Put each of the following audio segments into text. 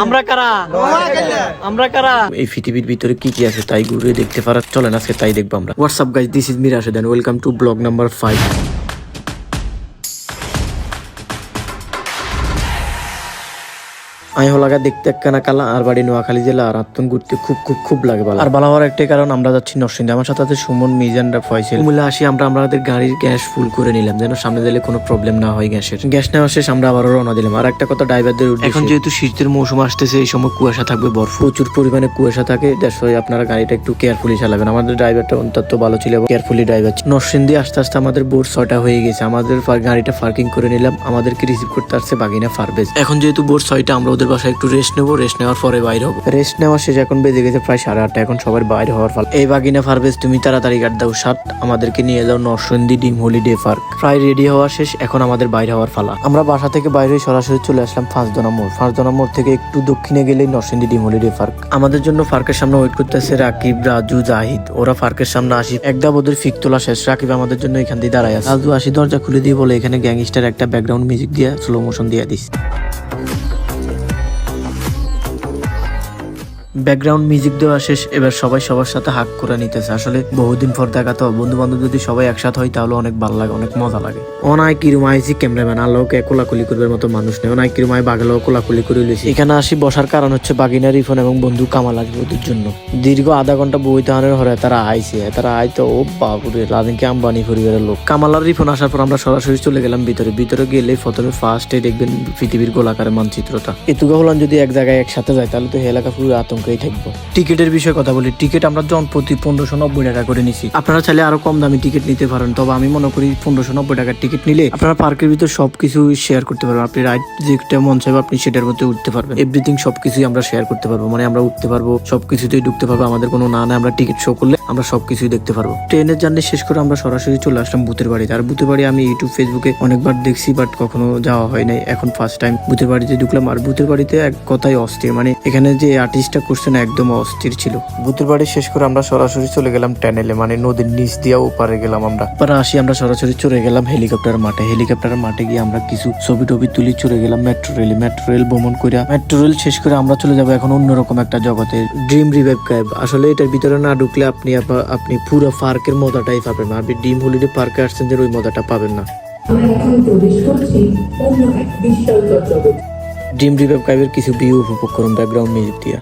আমরা কারা আমরা কারা এই পৃথিবীর ভিতরে কি কি আছে তাই ঘুরে দেখতে পারা চলেন আজকে তাই দেখবো আমরা। What's up guys, this is Mir Rashed and welcome to blog number 5। আমি হলাগা দেখতে একখানা কালা আর বাড়ি নোয়াখালী জেলা আর আত্মন ঘুরতে খুব লাগে ভালো। আর ভালো হওয়ার একটাই কারণ আমরা যাচ্ছি নরসিংদী, আমার সাথে আছে সুমন, মিজানরা, ফয়সাল। কুমিল্লা আসি আমরা আমাদের গাড়ির গ্যাস ফুল করে নিলাম যেন সামনে দিলে কোনো প্রবলেম না হয় গ্যাসের। গ্যাস নেওয়া শেষ আমরা আবারও রওনা দিলাম। আর একটা কথা ড্রাইভারদের, এখন যেহেতু শীতের মৌসুম আসতেছে এই সময় কুয়াশা থাকবে, প্রচুর পরিমাণে কুয়াশা থাকে, দেশে আপনারা গাড়িটা একটু কেয়ারফুলি চালাবেন। আমাদের ড্রাইভারটা অত্যন্ত ভালো ছিল এবং কেয়ারফুলি ড্রাইভার। নরসিংদী আস্তে আস্তে আমাদের ভোর 6টা হয়ে গেছে। আমাদের গাড়িটা পার্কিং করে নিলাম। আমাদেরকে রিসিভ করতে আসছে বাগিনা ফারবেজ। এখন যেহেতু ভোর 6টা আমরা ওদের বাসায় একটু রেস্ট নেবো, রেস্ট নেওয়ার পরে বাইরে হবো। রেস্ট নেওয়া শেষ, এখন বেজে গেছে প্রায় 8:30। এখন সবার বাইরে হওয়ার ফল। এই বাগিনা ফারবেজ তুমি তাড়াতাড়ি গাড়ি দাও, আমাদেরকে নিয়ে যাও নরসিংদী ডিম হলিডে পার্ক। প্রায় রেডি হওয়া শেষ, এখন আমাদের বাইরে হওয়ার ফালা। আমরা বাসা থেকে বাইরে সরাসরি চলে আসলাম 5 মোড়। 5 মোড় থেকে একটু দক্ষিণে গেলেই নরসিংদী ডিম হলিডে পার্ক। আমাদের জন্য পার্কের সামনে ওয়েট করতেছে রাকিব, রাজু, জাহিদ। ওরা পার্কের সামনে আসি একদম ওদের ফিক তোলা শেষ। রাকিব আমাদের জন্য এখান দিয়ে দাঁড়ায় আছে। রাজু আসি দরজা খুলে দিয়ে বলে এখানে গ্যাংস্টার একটা ব্যাকগ্রাউন্ড মিউজিক দিয়ে স্লো মোশন দিয়ে দিস। ব্যাকগ্রাউন্ড মিউজিক দেওয়া শেষ, এবার সবাই সবার সাথে হাক করে নিতেছে। আসলে বহুদিন পর দেখা তো, বন্ধু বান্ধব যদি সবাই একসাথে হয় তাহলে অনেক ভালো লাগে, অনেক মজা লাগে। অনায় কিরম আইসি ক্যামেরাম্যান, আলোকে কোলাকুলি করবার মতো মানুষ নেই। অনায় কিরম আয় বাগেলাও কোলাকুলি করে লইছি। এখানে আসি বসার কারণ হচ্ছে বাগিনা রিফন এবং বন্ধু কামাল আসবে ওদের জন্য। দীর্ঘ আধা ঘন্টা বই তাহানের হরে তারা আইছে। তারা আইতো ও বাবুরে লাদেনকে আম্বানি পরিবারের লোক। কামাল আর রিফন আসার পর আমরা সরাসরি চলে গেলাম ভিতরে গেলে প্রথমে ফার্স্টে দেখবেন পৃথিবীর গোলাকারের মানচিত্রটা। এতুগা হলাম যদি এক জায়গায় একসাথে যায় তাহলে তো এলাকা পুরো আতঙ্কেই থাকবো। টিকিটের বিষয়ে কথা বলি, টিকিট আমরা জন প্রতি 1590 টাকা করে নিছি। আপনারা চাইলে আরো কম দামি টিকিট নিতে পারেন, তবে আমি মনে করি 1590 টাকার টিকিট নিলে আপনারা পার্কের ভিতর সবকিছু শেয়ার করতে পারবেন। আপনি রাইড যেটা মন চাইবে আপনি সেটার মধ্যে উঠতে পারবেন। এভরিথিং সবকিছুই আমরা শেয়ার করতে পারবো, মানে আমরা উঠতে পারবো, সবকিছুতেই ঢুকতে পারবো। আমাদের কোনো না আমরা টিকিট শো করলে আমরা সবকিছুই দেখতে পারবো। ট্রেনের জার্নি শেষ করে আমরা সরাসরি চলে আসলাম ভূতের বাড়িতে। আর ভূতের বাড়ি আমি ইউটিউব ফেসবুকে অনেকবার দেখছি, বাট কখনো যাওয়া হয় নাই। এখন ফার্স্ট টাইম ভূতের বাড়িতে ঢুকলাম। আর ভূতের বাড়িতে এক কথাই অস্থির, মানে এখানে যে আর্টিস্টটা করছে না একদম অস্থির ছিল। ভূতের বাড়ি শেষ করে আমরা সরাসরি চলে গেলাম টানেলে, মানে নদীর নিচ দিয়ে ওপারে গেলাম। আমরা আসি আমরা সরাসরি চলে গেলাম হেলিকপ্টার মাঠে। হেলিকপ্টারের মাঠে গিয়ে আমরা কিছু ছবি টবি তুলি, চলে গেলাম মেট্রো রেল ভ্রমণ করে। মেট্রো রেল শেষ করে আমরা চলে যাবো এখন অন্যরকম একটা জগতে, ড্রিম রিভাইভ ক্যাব। আসলে এটার ভিতরে না ঢুকলে আপনি পুরো পার্কের মজাটাই পাবেন না। আপনি ড্রিম হলিডে পার্কে আসছেন যে ওই মজাটা পাবেন না। ড্রিম রিভাইভ ক্যাবের কিছু ভিউ উপভোগ করুন ব্যাকগ্রাউন্ড মিউজিক দিয়ে।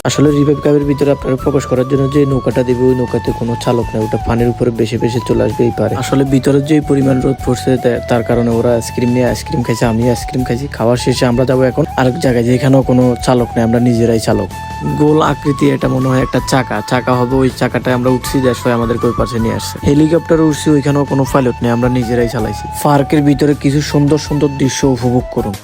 আসলে রিভাইভ ক্যাবের ভিতরে আপনারা প্রবেশ করার জন্য যে নৌকাটা দেবে ওই নৌকাতে কোনো চালক নেই, ওটা পানির উপরে বেশি চলে আসবে এই পারে। আসলে ভিতরে যে পরিমাণ রোদ পড়ছে তার কারণে ওরা আইসক্রিম খাইছে, আমি আইসক্রিম খাইছি। খাওয়ার শেষে আমরা যাবো এখন আরেক জায়গায় যেখানেও কোনো চালক নেই, আমরা নিজেরাই চালক। গোল আকৃতি, এটা মনে হয় একটা চাকা হবে। ওই চাকাটায় আমরা উঠছি, দেশ হয় আমাদেরকে ওই পাশে নিয়ে আসছে। হেলিকপ্টারে উঠছি, ওইখানেও কোনো পাইলট নেই, আমরা নিজেরাই চালাইছি। পার্কের ভিতরে কিছু সুন্দর দৃশ্য উপভোগ করুন।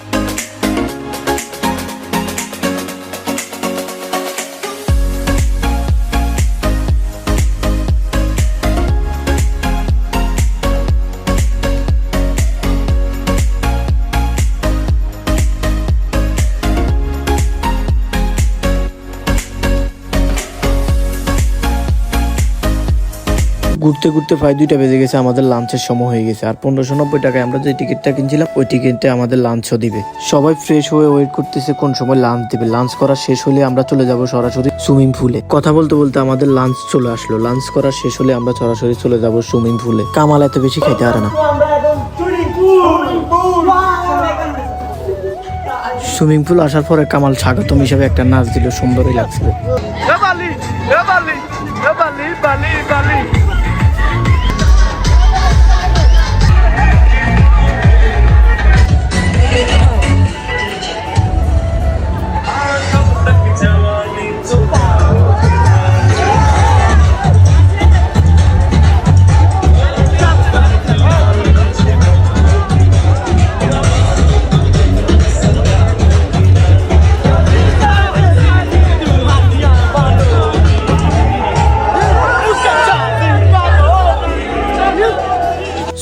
ঘুরতে প্রায় 2টা বেজে গেছে, আমাদের লাঞ্চের সময় হয়ে গেছে। আর 1590 টাকায় আমরা যে টিকিটটা কিনছিলাম ওই টিকিটটা আমাদের লাঞ্চও দিবে। সবাই ফ্রেশ হয়ে ওয়েট করতেছে কোন সময় লাঞ্চ দিবে। লাঞ্চ করা শেষ হলে আমরা চলে যাব সরাসরি সুইমিং পুলে। কথা বলতে আমাদের লাঞ্চ চলে আসলো। লাঞ্চ করা শেষ হলে আমরা সরাসরি চলে যাব সুইমিং পুলে। কামাল এত বেশি খাইতে পারে না। সুইমিং পুল আসার পরে কামাল স্বাগতম হিসেবে একটা নাচ দিল, সুন্দরই লাগছিল।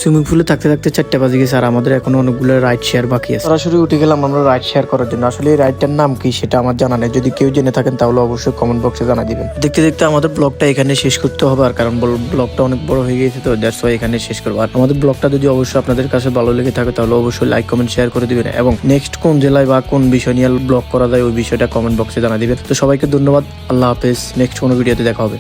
সুইমিং পুলে থাকতে থাকতে 4টা বাজে গেছে আর আমাদের এখনো অনেকগুলো রাইড শেয়ার বাকি আছে। সরাসরি উঠে গেলাম আমরা রাইড শেয়ার করার জন্য। আসলে এই রাইডটার নাম কি সেটা আমার জানা নেই, যদি কেউ জেনে থাকেন তাহলে অবশ্যই কমেন্ট বক্সে জানা দিবেন। দেখতে দেখতে আমাদের ব্লগটা এখানে শেষ করতে হবে, আর কারণ ব্লগটা অনেক বড় হয়ে গেছে তো দ্যাটস ওয়াই এখানে শেষ করবো। আর আমাদের ব্লগটা যদি অবশ্যই আপনাদের কাছে ভালো লেগে থাকে তাহলে অবশ্যই লাইক কমেন্ট শেয়ার করে দিবেন, এবং নেক্সট কোন জেলায় বা কোন বিষয় নিয়ে ব্লগ করা যায় ওই বিষয়টা কমেন্ট বক্সে জানা দিবেন। তো সবাইকে ধন্যবাদ, আল্লাহ হাফেজ, নেক্সট কোনো ভিডিওতে দেখা হবে।